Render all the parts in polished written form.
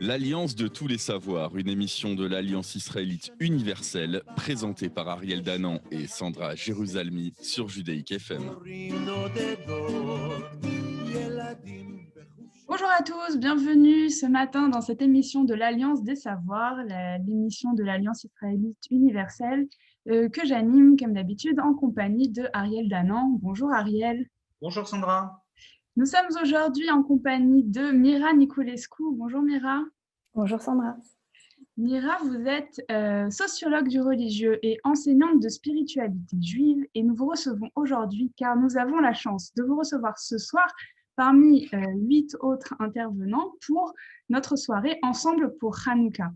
L'Alliance de tous les savoirs, une émission de l'Alliance israélite universelle, présentée par Ariel Danan et Sandra Jérusalemi sur Judaïque FM. Bonjour à tous, bienvenue ce matin dans cette émission de l'Alliance des savoirs, l'émission de l'Alliance israélite universelle que j'anime comme d'habitude en compagnie de Ariel Danan. Bonjour Ariel. Bonjour Sandra. Nous sommes aujourd'hui en compagnie de Mira Niculescu. Bonjour Mira. Bonjour Sandra. Mira, vous êtes sociologue du religieux et enseignante de spiritualité juive et nous vous recevons aujourd'hui car nous avons la chance de vous recevoir ce soir parmi 8 autres intervenants pour notre soirée Ensemble pour Hanouka.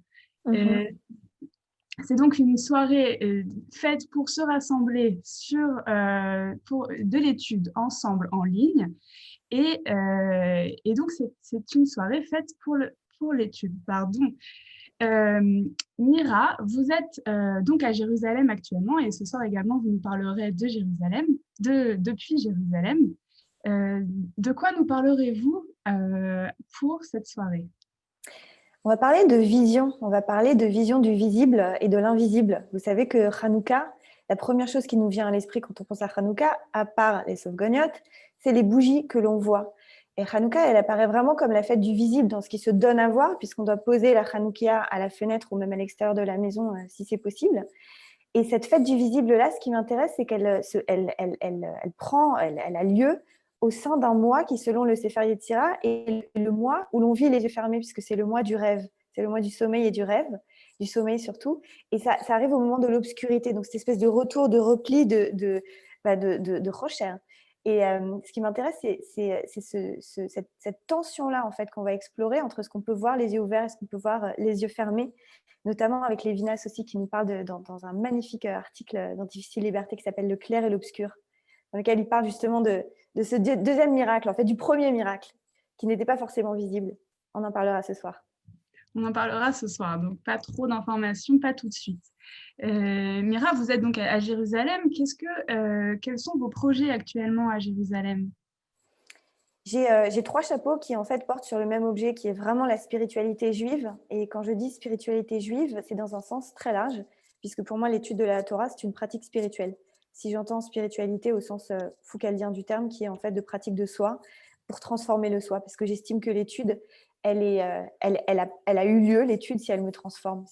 C'est donc une soirée faite pour se rassembler sur de l'étude ensemble en ligne et donc c'est une soirée faite pour l'étude. Mira, vous êtes donc à Jérusalem actuellement et ce soir également vous nous parlerez de Jérusalem, depuis Jérusalem. De quoi nous parlerez-vous pour cette soirée ? On va parler de vision. On va parler de vision du visible et de l'invisible. Vous savez que Hanouka, la première chose qui nous vient à l'esprit quand on pense à Hanouka, à part les sauve-gognottes, c'est les bougies que l'on voit. Et Hanouka, elle apparaît vraiment comme la fête du visible dans ce qui se donne à voir, puisqu'on doit poser la Hanoukia à la fenêtre ou même à l'extérieur de la maison si c'est possible. Et cette fête du visible-là, ce qui m'intéresse, c'est qu'elle a lieu au sein d'un mois qui, selon le Sefer Yetzira, est le mois où l'on vit les yeux fermés, puisque c'est le mois du rêve. C'est le mois du sommeil et du rêve, du sommeil surtout. Et ça arrive au moment de l'obscurité, donc cette espèce de retour, de repli, de Rocher. Et ce qui m'intéresse, c'est cette tension-là en fait, qu'on va explorer entre ce qu'on peut voir les yeux ouverts et ce qu'on peut voir les yeux fermés, notamment avec Lévinas aussi qui nous parle dans un magnifique article dans Difficile Liberté qui s'appelle « Le clair et l'obscur », dans lequel il parle justement de ce deuxième miracle, en fait du premier miracle, qui n'était pas forcément visible. On en parlera ce soir. On en parlera ce soir, donc pas trop d'informations, pas tout de suite. Mira, vous êtes donc à Jérusalem. Quels sont vos projets actuellement à Jérusalem ? J'ai 3 chapeaux qui en fait portent sur le même objet qui est vraiment la spiritualité juive. Et quand je dis spiritualité juive, c'est dans un sens très large, puisque pour moi l'étude de la Torah, c'est une pratique spirituelle. Si j'entends spiritualité au sens foucaldien du terme, qui est en fait de pratique de soi, pour transformer le soi, parce que j'estime que l'étude, elle a eu lieu, l'étude, si elle me transforme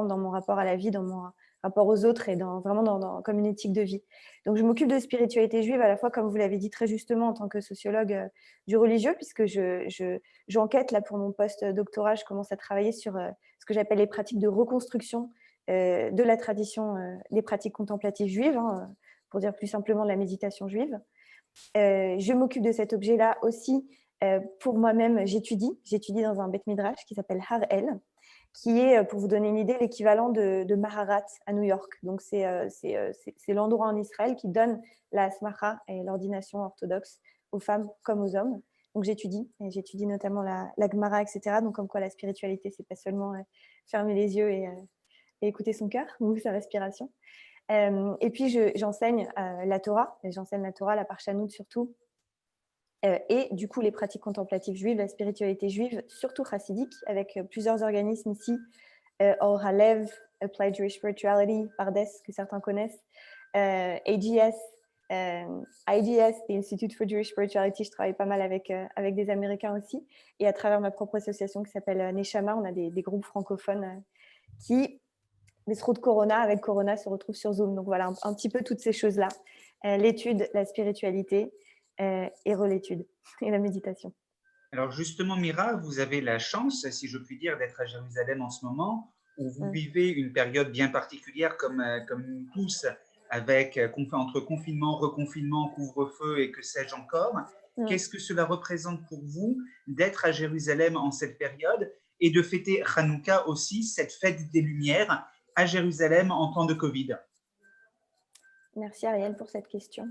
dans mon rapport à la vie, dans mon rapport aux autres et comme une éthique de vie. Donc, je m'occupe de spiritualité juive à la fois, comme vous l'avez dit très justement, en tant que sociologue du religieux, puisque j'enquête là pour mon post-doctorat, je commence à travailler sur ce que j'appelle les pratiques de reconstruction de la tradition, les pratiques contemplatives juives, pour dire plus simplement de la méditation juive. Je m'occupe de cet objet-là aussi pour moi-même. J'étudie dans un Beth Midrash qui s'appelle Har El, qui est, pour vous donner une idée, l'équivalent de Maharat à New York. Donc, c'est l'endroit en Israël qui donne la Hasmacha et l'ordination orthodoxe aux femmes comme aux hommes. Donc, j'étudie notamment la Gemara, etc. Donc, comme quoi la spiritualité, c'est pas seulement fermer les yeux et écouter son cœur ou sa respiration. Et puis, j'enseigne la Torah, la Parshanout surtout, et du coup les pratiques contemplatives juives, la spiritualité juive, surtout chassidique, avec plusieurs organismes ici, Or Halev, Applied Jewish Spirituality, Pardes, que certains connaissent, AGS, IDS, the Institute for Jewish Spirituality, je travaille pas mal avec des Américains aussi, et à travers ma propre association qui s'appelle Neshama, on a des groupes francophones qui, les trous de Corona, avec Corona, se retrouvent sur Zoom. Donc voilà, un petit peu toutes ces choses-là, l'étude, la spiritualité, et l'étude et la méditation. Alors justement, Mira, vous avez la chance, si je puis dire, d'être à Jérusalem en ce moment, où vous vivez une période bien particulière comme nous tous, avec entre confinement, reconfinement, couvre-feu et que sais-je encore. Qu'est-ce que cela représente pour vous d'être à Jérusalem en cette période et de fêter Hanouka aussi, cette fête des Lumières, à Jérusalem en temps de Covid? Merci Ariel pour cette question.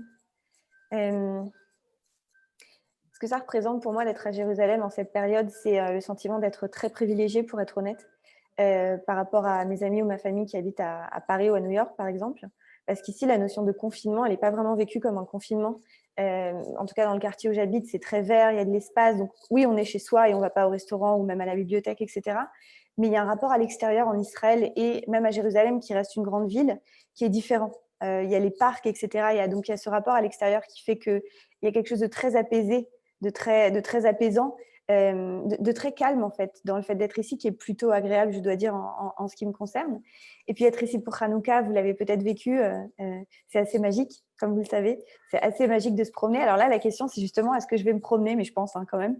Ce que ça représente pour moi d'être à Jérusalem en cette période, c'est le sentiment d'être très privilégiée, pour être honnête, par rapport à mes amis ou ma famille qui habitent à Paris ou à New York, par exemple. parce qu'ici, la notion de confinement, elle n'est pas vraiment vécue comme un confinement. En tout cas, dans le quartier où j'habite, c'est très vert, il y a de l'espace. Donc oui, on est chez soi et on ne va pas au restaurant ou même à la bibliothèque, etc. Mais il y a un rapport à l'extérieur en Israël et même à Jérusalem, qui reste une grande ville, qui est différent. Il y a les parcs, etc. Donc il y a ce rapport à l'extérieur qui fait qu'il y a quelque chose de très apaisé, de très apaisant, de très calme en fait, dans le fait d'être ici, qui est plutôt agréable, je dois dire, en ce qui me concerne. Et puis être ici pour Hanouka, vous l'avez peut-être vécu, c'est assez magique, comme vous le savez. C'est assez magique de se promener. Alors là, la question, c'est justement, est-ce que je vais me promener? Mais je pense quand même.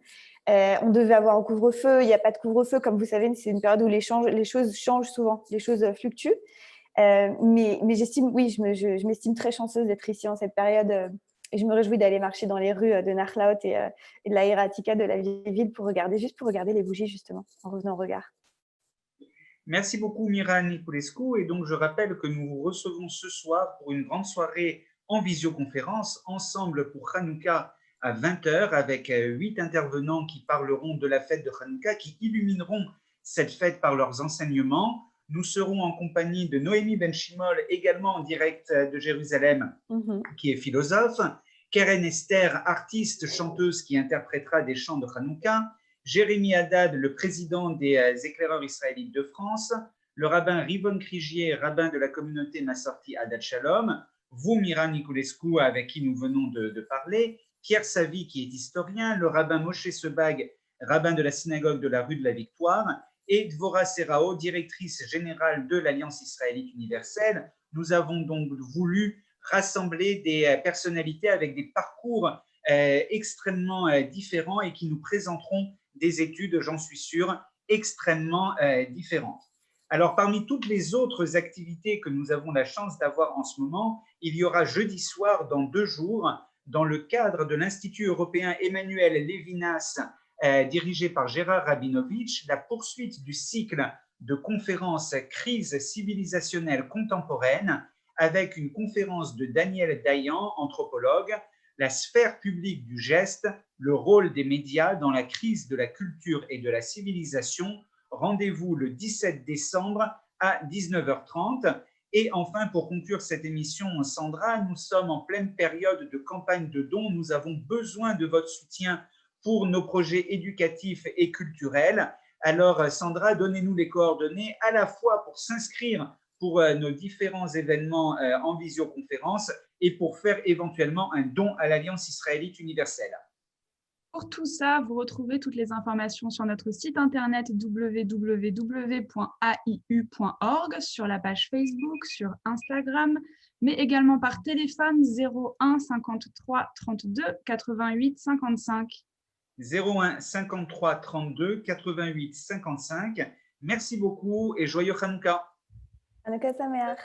On devait avoir un couvre-feu, il n'y a pas de couvre-feu. Comme vous savez, c'est une période où les choses changent souvent, les choses fluctuent. Mais j'estime, oui, je m'estime très chanceuse d'être ici en cette période. Et je me réjouis d'aller marcher dans les rues de Nachlaot et de la Hiratika, de la vieille ville, pour regarder les bougies, justement, en revenant au regard. Merci beaucoup, Mira Niculescu. Et donc, je rappelle que nous vous recevons ce soir pour une grande soirée en visioconférence, ensemble pour Hanouka à 20h, avec 8 intervenants qui parleront de la fête de Hanouka, qui illumineront cette fête par leurs enseignements. Nous serons en compagnie de Noémie Benchimol, également en direct de Jérusalem, qui est philosophe, Keren Esther, artiste, chanteuse qui interprétera des chants de Hanouka, Jérémy Haddad, le président des éclaireurs israélites de France, le rabbin Rivon Krigier, rabbin de la communauté Massorti Haddad Shalom, vous, Mira Niculescu, avec qui nous venons de parler, Pierre Savy, qui est historien, le rabbin Moshe Sebag, rabbin de la synagogue de la rue de la Victoire, et Dvorah Serao, directrice générale de l'Alliance israélite universelle. Nous avons donc voulu rassembler des personnalités avec des parcours extrêmement différents et qui nous présenteront des études, j'en suis sûr, extrêmement différentes. Alors, parmi toutes les autres activités que nous avons la chance d'avoir en ce moment, il y aura jeudi soir, dans 2 jours, dans le cadre de l'Institut européen Emmanuel Levinas, dirigé par Gérard Rabinovitch, la poursuite du cycle de conférences Crise civilisationnelle contemporaine, avec une conférence de Daniel Dayan, anthropologue, la sphère publique du geste, le rôle des médias dans la crise de la culture et de la civilisation. Rendez-vous le 17 décembre à 19h30. Et enfin, pour conclure cette émission, Sandra, nous sommes en pleine période de campagne de dons. Nous avons besoin de votre soutien pour nos projets éducatifs et culturels. Alors, Sandra, donnez-nous les coordonnées à la fois pour s'inscrire pour nos différents événements en visioconférence et pour faire éventuellement un don à l'Alliance israélite universelle. Pour tout ça, vous retrouvez toutes les informations sur notre site internet www.aiu.org, sur la page Facebook, sur Instagram, mais également par téléphone 01 53 32 88 55. 01 53 32 88 55. Merci beaucoup et joyeux Hanouka. Hanouka Sameach.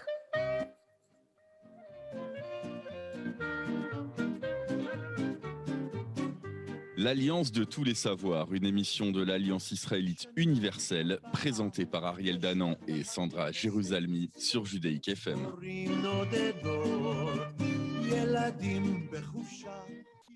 L'Alliance de tous les savoirs, une émission de l'Alliance israélite universelle, présentée par Ariel Danan et Sandra Jérusalmi sur Judaïk FM.